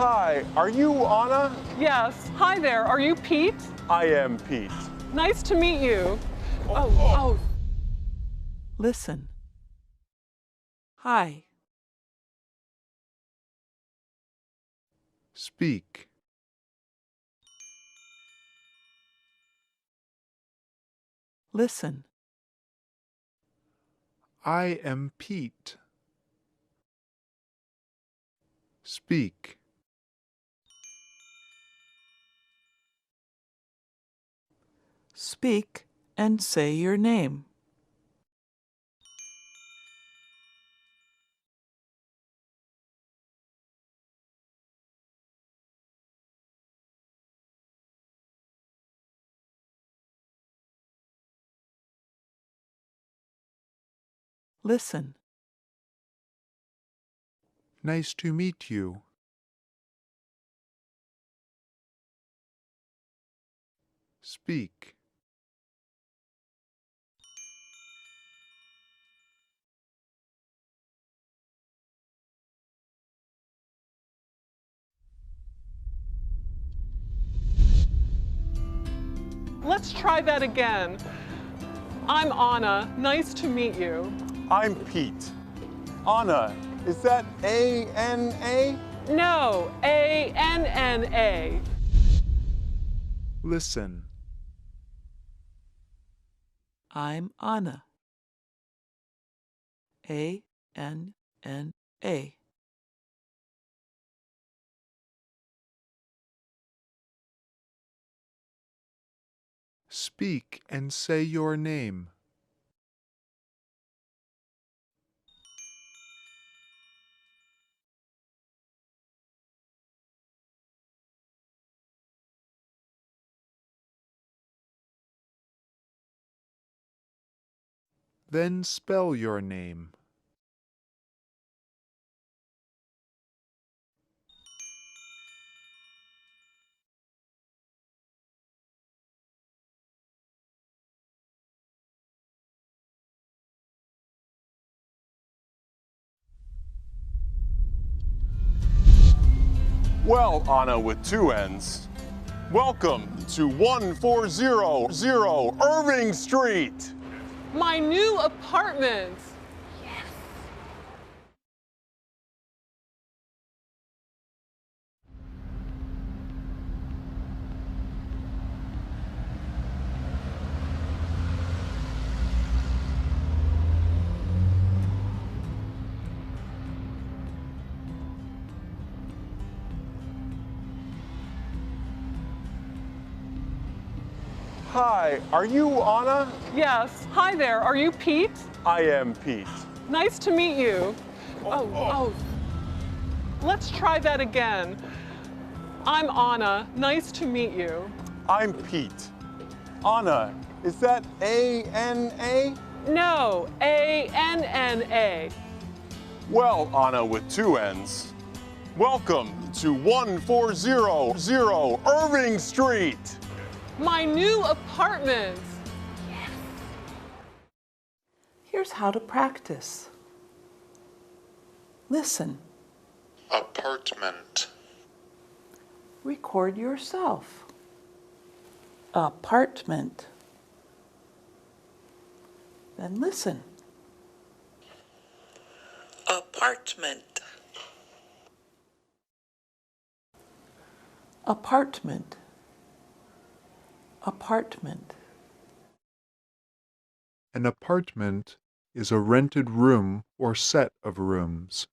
Hi, are you Anna? Yes. Hi there. Are you Pete? I am Pete. Nice to meet you. Oh. Listen. Hi. Speak. Listen. I am Pete. Speak. Speak and say your name. Listen. Nice to meet you. Speak. Let's try that again. I'm Anna. Nice to meet you. I'm Pete. Anna, is that A-N-A? No, A-N-N-A. Listen. I'm Anna. A-N-N-A. Speak and say your name. Then spell your name. Well, Anna with two N's. Welcome to 1400 Irving Street. My new apartment. Hi, are you Anna? Yes. Hi there. Are you Pete? I am Pete. Nice to meet you. Oh. Let's try that again. I'm Anna. Nice to meet you. I'm Pete. Anna, is that A-N-A? No, A-N-N-A. Well, Anna with two N's. Welcome to 1400 Irving Street. My new apartment. Here's how to practice. Listen. Apartment. Record yourself. Apartment. Then listen. Apartment. Apartment. Apartment. An apartment is a rented room or set of rooms.